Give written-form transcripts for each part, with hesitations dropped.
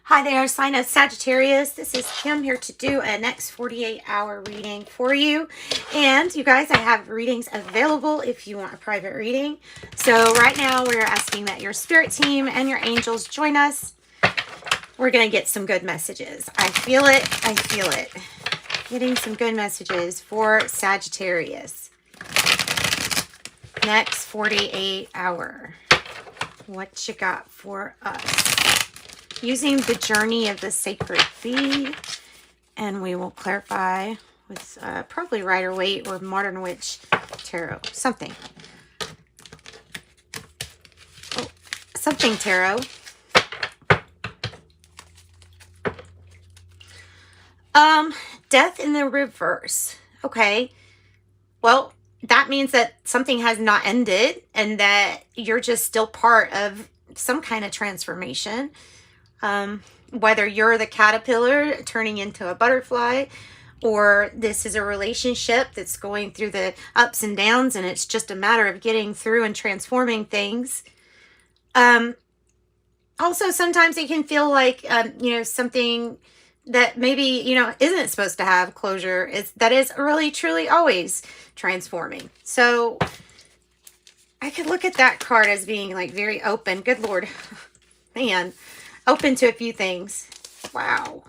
Hi there, sign of Sagittarius. This is Kim here to do a next 48-hour reading for you. And you guys, I have readings available if you want a private reading. So right now we're asking that your spirit team and your angels join us. We're going to get some good messages. I feel it. I feel it. Getting some good messages for Sagittarius. Next 48 hour. What you got for us? Using the journey of the sacred bee, and we will clarify with probably Rider-Waite or Modern Witch Tarot, something. Oh, something tarot. Death in the reverse. Okay. Well, that means that something has not ended and that you're just still part of some kind of transformation. Whether you're the caterpillar turning into a butterfly, or this is a relationship that's going through the ups and downs and it's just a matter of getting through and transforming things. Also, sometimes it can feel like, something that maybe, isn't supposed to have closure. That is really, truly always transforming. So I could look at that card as being like very open. Good Lord, man. Open to a few things. Wow.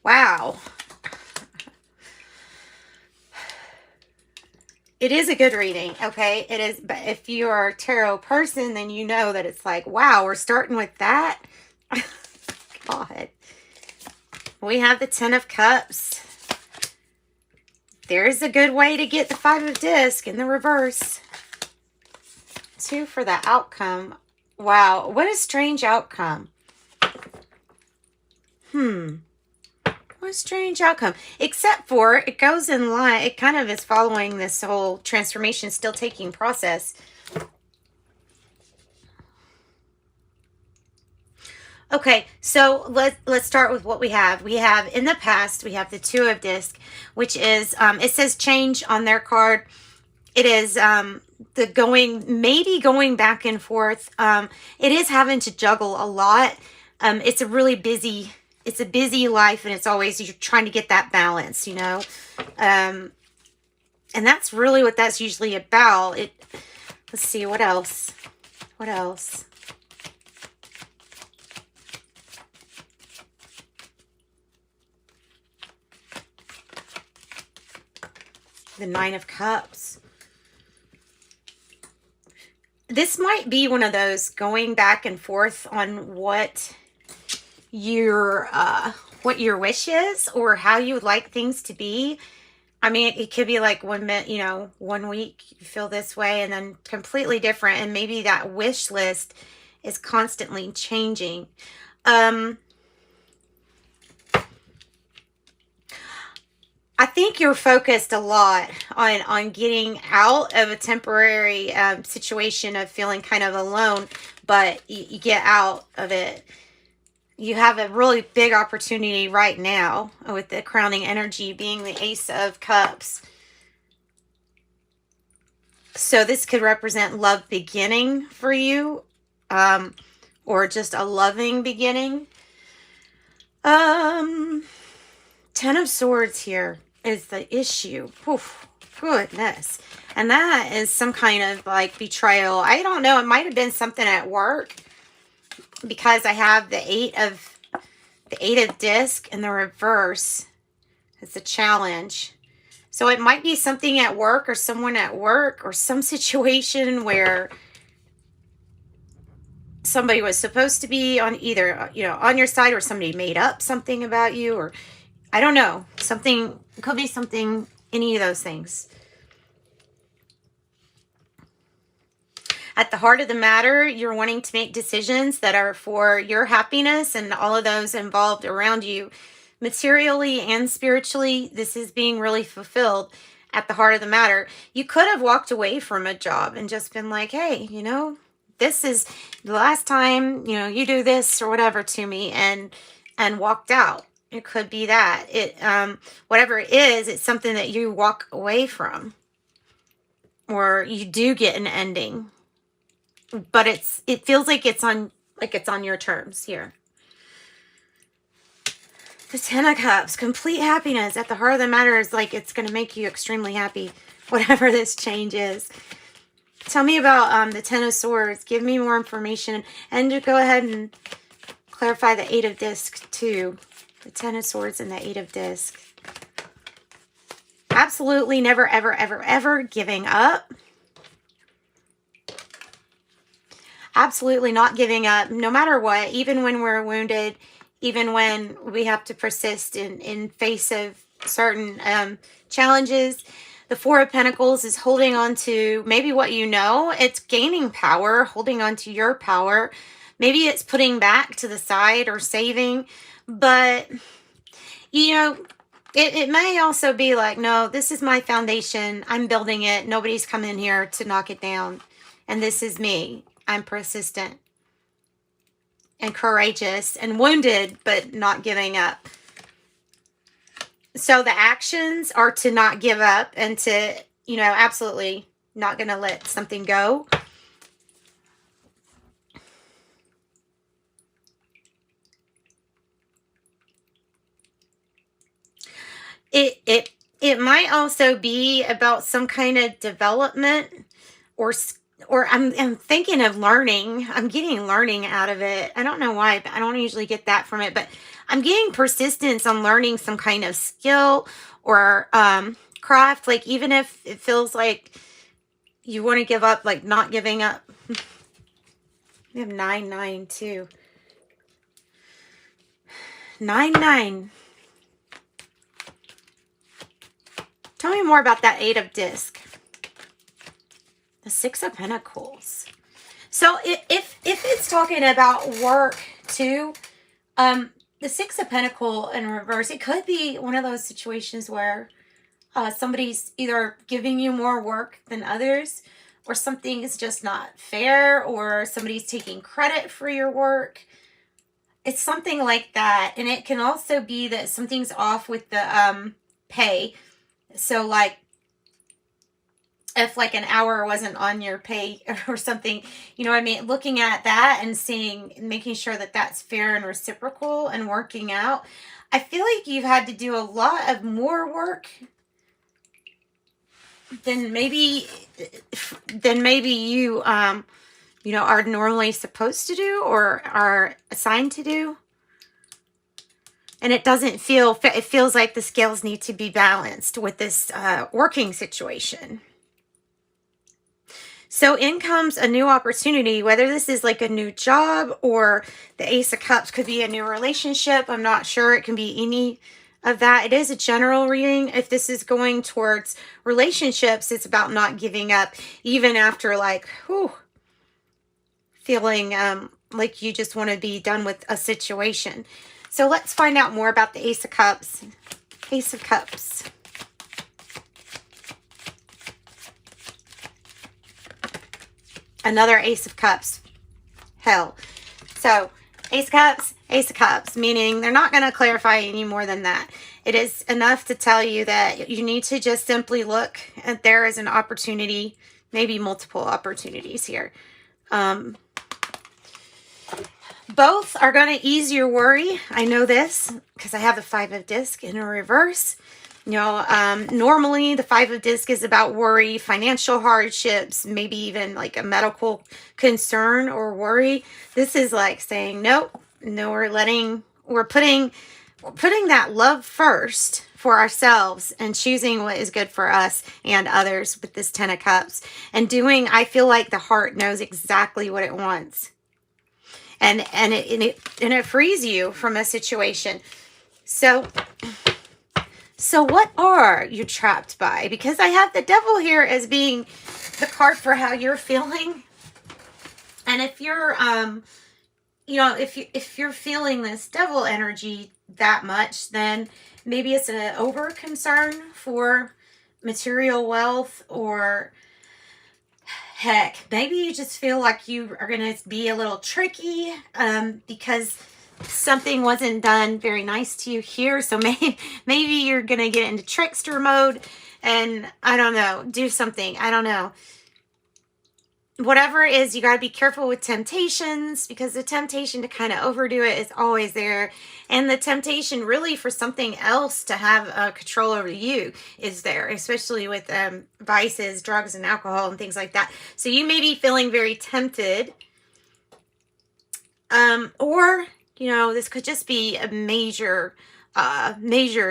Wow. It is a good reading, okay? It is, but if you are a tarot person, then you know that it's like, wow, we're starting with that. God. We have the 10 of Cups. There's a good way to get the 5 of Discs in the reverse. 2 for the outcome. Wow, what a strange outcome. What a strange outcome. Except for it goes in line. It kind of is following this whole transformation still taking process. Okay, so let's start with what we have. We have in the past, we have the 2 of Discs, which is, it says change on their card. It is maybe going back and forth. It is having to juggle a lot. It's a really busy, it's a busy life, and it's always, you're trying to get that balance, and that's really what that's usually about. Let's see, what else? What else? The 9 of Cups. This might be one of those going back and forth on what your wish is or how you would like things to be. I mean, it could be like 1 week you feel this way and then completely different, and maybe that wish list is constantly changing. I think you're focused a lot on getting out of a temporary situation of feeling kind of alone, but you get out of it. You have a really big opportunity right now with the crowning energy being the Ace of Cups. So this could represent love beginning for you, or just a loving beginning. 10 of Swords here is the issue. Oof, goodness. And that is some kind of like betrayal. I don't know. It might have been something at work, because I have the 8 of Discs in the reverse. It's a challenge. So it might be something at work, or someone at work, or some situation where somebody was supposed to be on either, on your side, or somebody made up something about you, or I don't know. Something, could be something, any of those things. At the heart of the matter, you're wanting to make decisions that are for your happiness and all of those involved around you. Materially and spiritually, this is being really fulfilled at the heart of the matter. You could have walked away from a job and just been like, hey, this is the last time, you do this or whatever to me, and walked out. It could be that. Whatever it is, it's something that you walk away from, or you do get an ending. But it feels like it's on your terms here. The Ten of Cups, complete happiness. At the heart of the matter is like it's going to make you extremely happy, whatever this change is. Tell me about the Ten of Swords. Give me more information. And to go ahead and clarify the Eight of Discs too. The Ten of Swords and the Eight of Discs. Absolutely never, ever, ever, ever giving up. Absolutely not giving up, no matter what, even when we're wounded, even when we have to persist in face of certain challenges. The Four of Pentacles is holding on to maybe what you know. It's gaining power, holding on to your power. Maybe it's putting back to the side or saving. But, you know, it may also be like, no, this is my foundation. I'm building it. Nobody's come in here to knock it down. And this is me. I'm persistent and courageous and wounded, but not giving up. So the actions are to not give up and to, you know, absolutely not going to let something go. It might also be about some kind of development or I'm thinking of learning. I'm getting learning out of it. I don't know why, but I don't usually get that from it. But I'm getting persistence on learning some kind of skill or craft. Like even if it feels like you want to give up, like not giving up. We have 9-9 too. 9-9. Tell me more about that Eight of Discs. The Six of Pentacles. So if it's talking about work too, the Six of Pentacles in reverse, it could be one of those situations where somebody's either giving you more work than others, or something is just not fair, or somebody's taking credit for your work. It's something like that. And it can also be that something's off with the pay. So like, if like an hour wasn't on your pay or something, you know what I mean? Looking at that and seeing, making sure that that's fair and reciprocal and working out. I feel like you've had to do a lot of more work than maybe you, you know, are normally supposed to do or are assigned to do. And it doesn't feel, it feels like the scales need to be balanced with this working situation. So in comes a new opportunity, whether this is like a new job or the Ace of Cups could be a new relationship. I'm not sure. It can be any of that. It is a general reading. If this is going towards relationships, it's about not giving up even after like, whew, feeling like you just want to be done with a situation. So let's find out more about the Ace of Cups. Ace of Cups. Another Ace of Cups. Hell. So, Ace of Cups, meaning they're not going to clarify any more than that. It is enough to tell you that you need to just simply look at there is an opportunity, maybe multiple opportunities here. Both are going to ease your worry. I know this because I have the Five of Discs in a reverse. You know, normally the Five of Discs is about worry, financial hardships, maybe even like a medical concern or worry. This is like saying, nope, no, we're putting that love first for ourselves and choosing what is good for us and others with this Ten of Cups. And doing, I feel like the heart knows exactly what it wants. And it frees you from a situation. So what are you trapped by? Because I have the Devil here as being the card for how you're feeling. And if you're, you know, if you're feeling this Devil energy that much, then maybe it's an over concern for material wealth, or heck, maybe you just feel like you are going to be a little tricky because something wasn't done very nice to you here. So maybe you're going to get into trickster mode and I don't know, do something. I don't know. whatever it is, you got to be careful with temptations, because the temptation to kind of overdo it is always there. And the temptation really for something else to have control over you is there, especially with vices, drugs, and alcohol and things like that. So you may be feeling very tempted. Or, you know, this could just be a major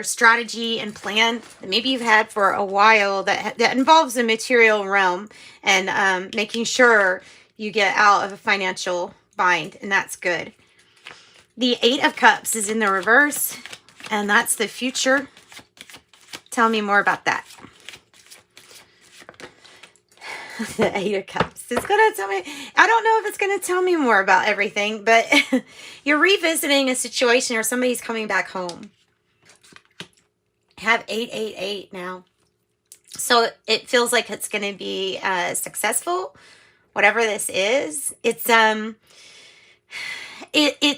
strategy and plan that maybe you've had for a while that involves the material realm and making sure you get out of a financial bind, and that's good. The Eight of Cups is in the reverse, and that's the future. Tell me more about that. The Eight of Cups. It's going to tell me, I don't know if it's going to tell me more about everything, but you're revisiting a situation or somebody's coming back home. Have 888 now. So it feels like it's going to be successful, whatever this is. It's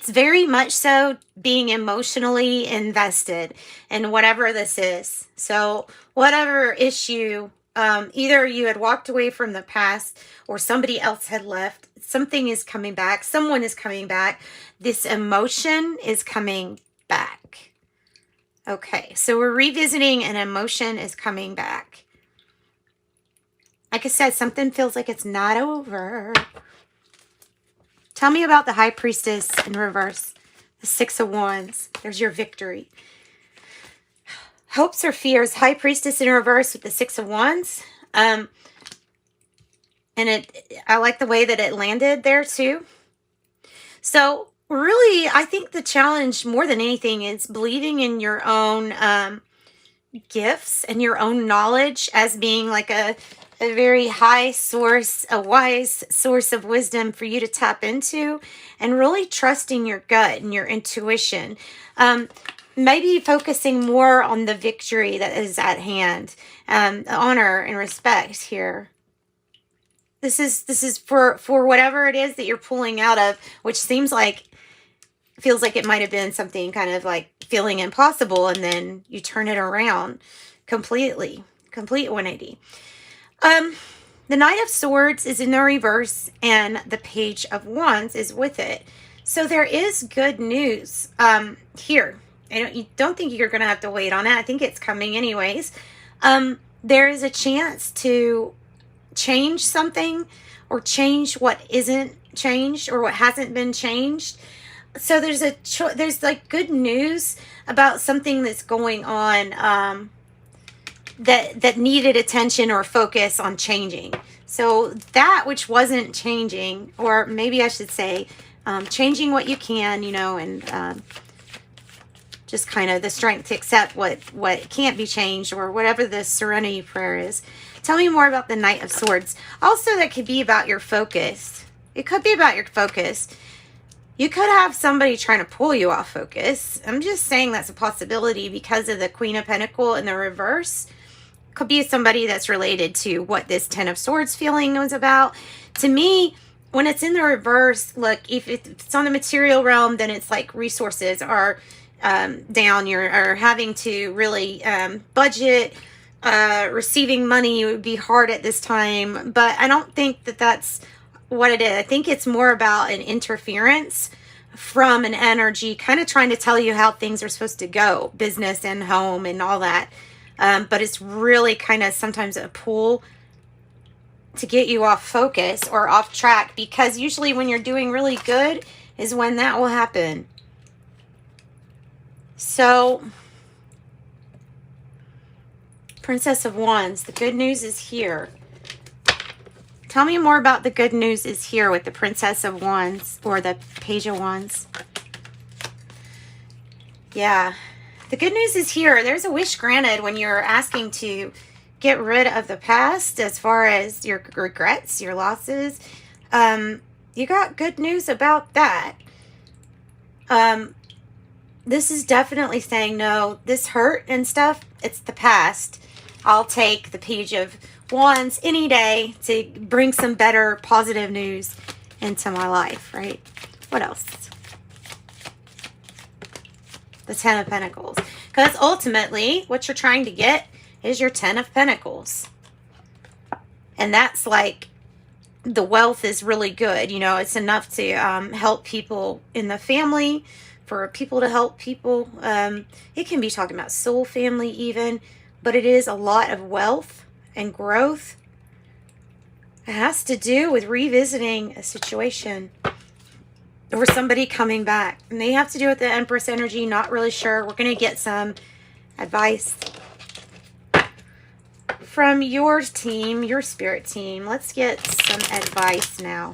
very much so being emotionally invested in whatever this is. So whatever issue, either you had walked away from the past or somebody else had left, something is coming back. Someone is coming back. This emotion is coming back. Okay, so we're revisiting an emotion is coming back. Like I said, something feels like it's not over. Tell me about the High Priestess in reverse. The Six of Wands. There's your victory. Hopes or fears. High Priestess in reverse with the Six of Wands. And I like the way that it landed there too. So really, I think the challenge more than anything is believing in your own gifts and your own knowledge as being like a very high source, a wise source of wisdom for you to tap into, and really trusting your gut and your intuition. Maybe focusing more on the victory that is at hand, honor and respect here. This is for whatever it is that you're pulling out of, which feels like it might have been something kind of like feeling impossible, and then you turn it around completely, complete 180. The Knight of Swords is in the reverse, and the Page of Wands is with it. So there is good news here. You don't think you're going to have to wait on it. I think it's coming anyways. There is a chance to change something, or change what isn't changed, or what hasn't been changed. So there's like good news about something that's going on that needed attention or focus on changing. So that which wasn't changing, or maybe I should say changing what you can, and just kind of the strength to accept what can't be changed, or whatever the serenity prayer is. Tell me more about the Knight of Swords. Also, that could be about your focus. It could be about your focus. You could have somebody trying to pull you off focus. I'm just saying that's a possibility because of the Queen of Pentacles in the reverse. Could be somebody that's related to what this Ten of Swords feeling was about. To me, when it's in the reverse, look, if it's on the material realm, then it's like resources are down. You're having to really budget. Receiving money would be hard at this time, but I don't think that that's what it is. I think it's more about an interference from an energy kind of trying to tell you how things are supposed to go, business and home and all that. But it's really kind of sometimes a pull to get you off focus or off track, because usually when you're doing really good is when that will happen. So, Princess of Wands, the good news is here. Tell me more about the good news is here with the Princess of Wands, or the Page of Wands. Yeah, the good news is here. There's a wish granted when you're asking to get rid of the past, as far as your regrets, your losses. You got good news about that. This is definitely saying, no, this hurt and stuff, it's the past. I'll take the Page of Wands any day to bring some better positive news into my life, right? What else? The Ten of Pentacles. Because ultimately, what you're trying to get is your Ten of Pentacles. And that's like the wealth is really good. You know, it's enough to help people in the family, for people to help people. It can be talking about soul family even, but it is a lot of wealth and growth. It has to do with revisiting a situation or somebody coming back. And they have to do with the Empress energy. Not really sure. We're going to get some advice from your team, your spirit team. Let's get some advice now.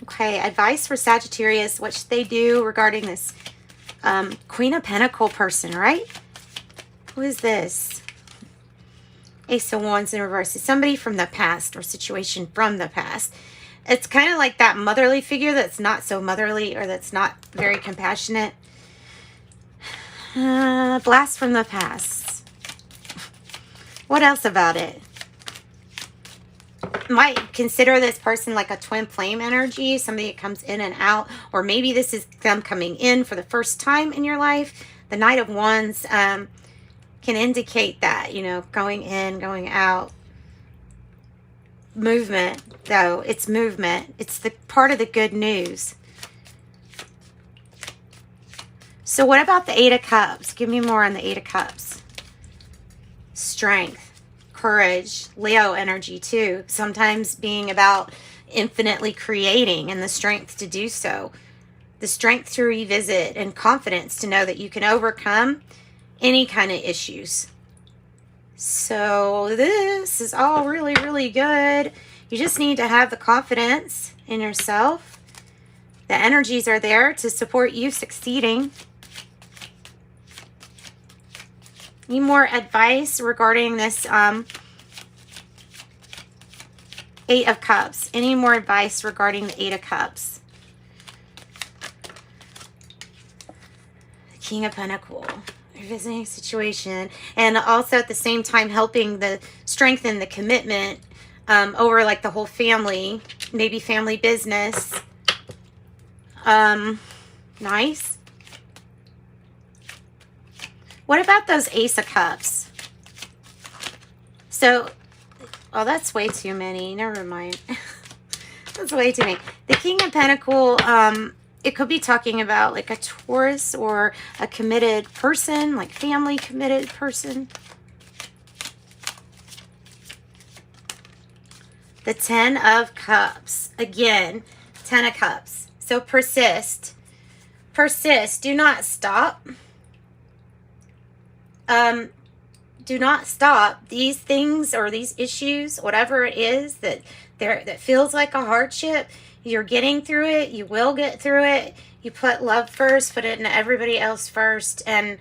Okay, advice for Sagittarius, what should they do regarding this Queen of Pentacles person, right? Who is this? Ace of Wands in reverse. It's somebody from the past or situation from the past. It's kind of like that motherly figure that's not so motherly or that's not very compassionate. Blast from the past. What else about it? Might consider this person like a twin flame energy, somebody that comes in and out, or maybe this is them coming in for the first time in your life. The Knight of Wands can indicate that, you know, going in, going out. Movement, though. It's movement. It's the part of the good news. So what about the Eight of Cups? Give me more on the Eight of Cups. Strength, courage, Leo energy too. Sometimes being about infinitely creating and the strength to do so. The strength to revisit and confidence to know that you can overcome any kind of issues. So this is all really, really good. You just need to have the confidence in yourself. The energies are there to support you succeeding. Need more advice regarding this Eight of Cups? Any more advice regarding the Eight of Cups? The King of Pentacles. Revisiting situation. And also at the same time helping the strengthen the commitment over like the whole family. Maybe family business. Nice. What about those Ace of Cups? So, oh, that's way too many. Never mind. That's way too many. The King of Pentacles, it could be talking about like a Taurus or a committed person, like family committed person. The Ten of Cups. Again, Ten of Cups. So persist. Persist. Do not stop. Do not stop. These things or these issues, whatever it is that feels like a hardship, you're getting through it. You will get through it. You put love first, put it in everybody else first, and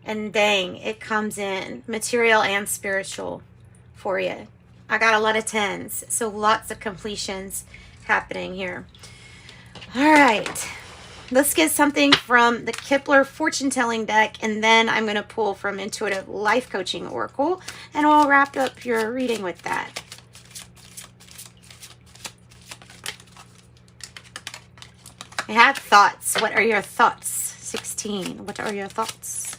dang, it comes in material and spiritual for you. I got a lot of tens, so lots of completions happening here. All right. Let's get something from the Kepler fortune telling deck, and then I'm going to pull from Intuitive Life Coaching Oracle, and we'll wrap up your reading with that. I have thoughts. What are your thoughts? 16. What are your thoughts?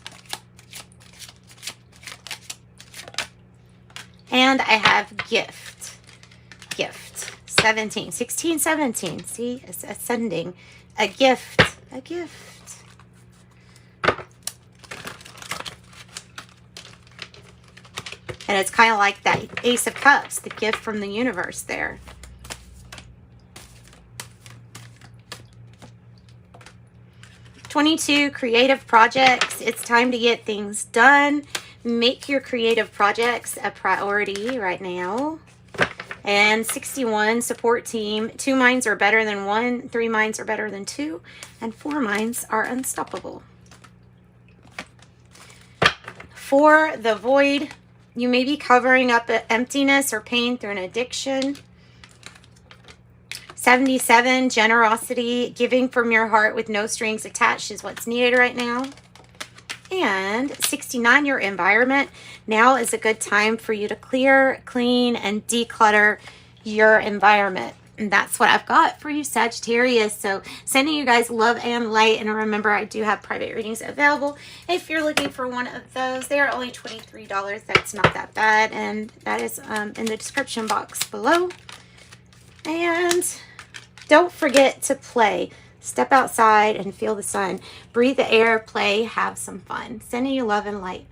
And I have gift. Gift. 17. 16, 17. See? It's ascending. A gift. A gift. And it's kind of like that Ace of Cups, the gift from the universe there. '22 creative projects. It's time to get things done. Make your creative projects a priority right now. And 61, support team. 2 minds are better than 1. 3 minds are better than 2. And 4 minds are unstoppable. For the void, you may be covering up emptiness or pain through an addiction. 77, generosity. Giving from your heart with no strings attached is what's needed right now. And 69, your environment. Now is a good time for you to clear, clean, and declutter your environment. And that's what I've got for you, Sagittarius. So sending you guys love and light. And remember, I do have private readings available if you're looking for one of those. They are only $23. That's not that bad. And that is in the description box below. And don't forget to play. Step outside and feel the sun. Breathe the air, play, have some fun. Sending you love and light.